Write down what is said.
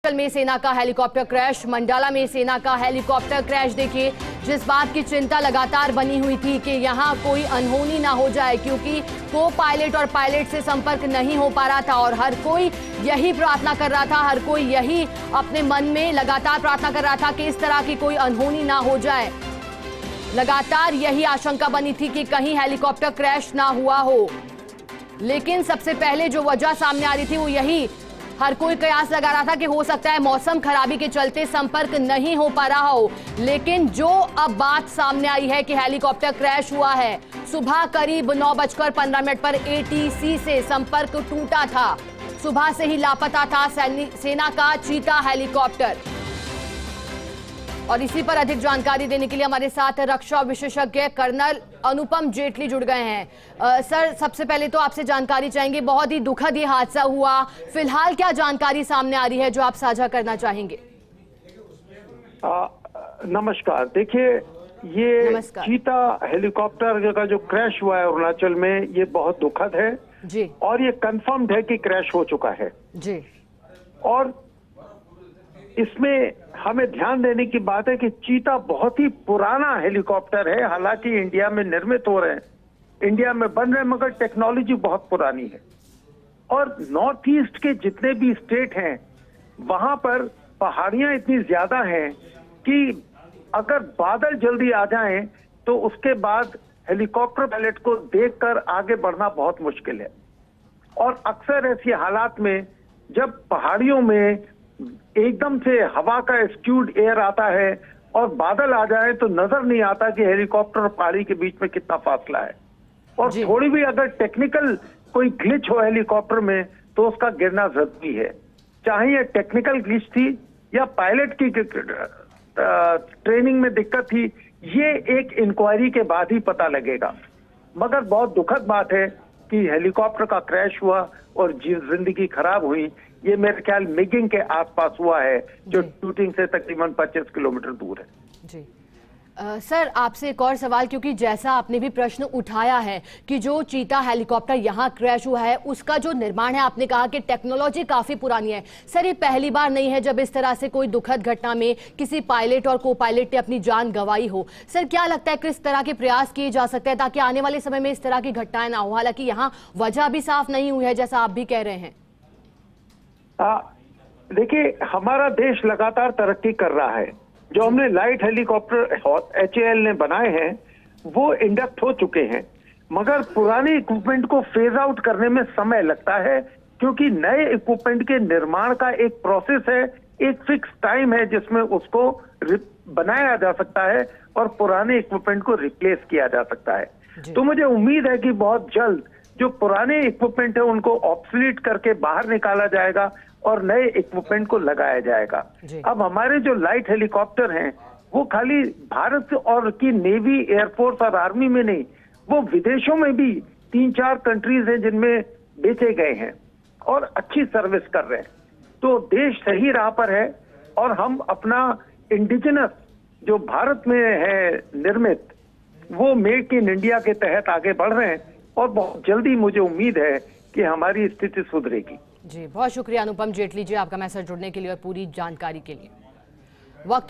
में सेना का हेलीकॉप्टर क्रैश, मंडाला में सेना का हेलीकॉप्टर क्रैश। देखिए, जिस बात की चिंता लगातार बनी हुई थी कि यहां कोई अनहोनी ना हो जाए, क्योंकि को पायलट और पायलट से संपर्क नहीं हो पा रहा था और हर कोई यही प्रार्थना कर रहा था, हर कोई यही अपने मन में लगातार प्रार्थना कर रहा था कि इस तरह की कोई अनहोनी ना हो जाए। लगातार यही आशंका बनी थी कि कहीं हेलीकॉप्टर क्रैश ना हुआ हो, लेकिन सबसे पहले जो वजह सामने आ रही थी वो यही, हर कोई कयास लगा रहा था कि हो सकता है मौसम खराबी के चलते संपर्क नहीं हो पा रहा हो। लेकिन जो अब बात सामने आई है कि हेलीकॉप्टर क्रैश हुआ है, सुबह करीब 9:15 पर ATC से संपर्क टूटा था। सुबह से ही लापता था सेना का चीता हेलीकॉप्टर। और इसी पर अधिक जानकारी देने के लिए हमारे साथ रक्षा विशेषज्ञ कर्नल अनुपम जेटली जुड़ गए हैं। सर, सबसे पहले तो आपसे जानकारी चाहेंगे, बहुत ही दुखद ये हादसा हुआ, फिलहाल क्या जानकारी सामने आ रही है जो आप साझा करना चाहेंगे? नमस्कार। देखिए, ये चीता हेलीकॉप्टर का जो क्रैश हुआ है अरुणाचल में, ये बहुत दुखद है जी, और ये कंफर्म्ड है कि क्रैश हो चुका है जी। और इसमें हमें ध्यान देने की बात है कि चीता बहुत ही पुराना हेलीकॉप्टर है। हालांकि इंडिया में निर्मित हो रहे हैं, इंडिया में बन रहे हैं, मगर टेक्नोलॉजी बहुत पुरानी है। और नॉर्थ ईस्ट के जितने भी स्टेट हैं, वहां पर पहाड़ियां इतनी ज्यादा हैं कि अगर बादल जल्दी आ जाएं तो उसके बाद हेलीकॉप्टर पायलट को देखकर आगे बढ़ना बहुत मुश्किल है। और अक्सर ऐसी हालात में जब पहाड़ियों में एकदम से हवा का स्क्यूड एयर आता है और बादल आ जाए तो नजर नहीं आता कि हेलीकॉप्टर और पहाड़ी के बीच में कितना फासला है। और थोड़ी भी अगर टेक्निकल कोई ग्लिच हो हेलीकॉप्टर में तो उसका गिरना जरूरी है, चाहे ये टेक्निकल ग्लिच थी या पायलट की ट्रेनिंग में दिक्कत थी, ये एक इंक्वायरी के बाद ही पता लगेगा। मगर बहुत दुखद बात है कि हेलीकॉप्टर का क्रैश हुआ और जिंदगी खराब हुई। ये मेरे ख्याल मिगिंग के आसपास हुआ है, जो टूटिंग से तकरीबन 25 किलोमीटर दूर है। जी सर, आपसे एक और सवाल, क्योंकि जैसा आपने भी प्रश्न उठाया है कि जो चीता हेलीकॉप्टर यहाँ क्रैश हुआ है उसका जो निर्माण है, आपने कहा कि टेक्नोलॉजी काफी पुरानी है। सर, ये पहली बार नहीं है जब इस तरह से कोई दुखद घटना में किसी पायलट और को पायलट ने अपनी जान गंवाई हो। सर, क्या लगता है किस तरह के प्रयास किए जा सकते हैं ताकि आने वाले समय में इस तरह की घटनाएं ना हो? हालांकि यहाँ वजह भी साफ नहीं हुई है, जैसा आप भी कह रहे हैं। देखिए, हमारा देश लगातार तरक्की कर रहा है। जो हमने लाइट हेलीकॉप्टर HAL ने बनाए हैं वो इंडक्ट हो चुके हैं, मगर पुराने इक्विपमेंट को फेज आउट करने में समय लगता है, क्योंकि नए इक्विपमेंट के निर्माण का एक प्रोसेस है, एक फिक्स टाइम है जिसमें उसको बनाया जा सकता है और पुराने इक्विपमेंट को रिप्लेस किया जा सकता है। तो मुझे उम्मीद है कि बहुत जल्द जो पुराने इक्विपमेंट है उनको ऑब्सोलीट करके बाहर निकाला जाएगा और नए इक्विपमेंट को लगाया जाएगा। अब हमारे जो लाइट हेलीकॉप्टर हैं वो खाली भारत और की नेवी, एयरफोर्स और आर्मी में नहीं, वो विदेशों में भी 3-4 कंट्रीज हैं जिनमें बेचे गए हैं और अच्छी सर्विस कर रहे हैं। तो देश सही राह पर है और हम अपना इंडिजिनस जो भारत में है निर्मित, वो मेक इन इंडिया के तहत आगे बढ़ रहे हैं और बहुत जल्दी मुझे उम्मीद है कि हमारी स्थिति सुधरेगी। जी, बहुत शुक्रिया अनुपम जेटली जी, आपका मैसेज जुड़ने के लिए और पूरी जानकारी के लिए। वक्त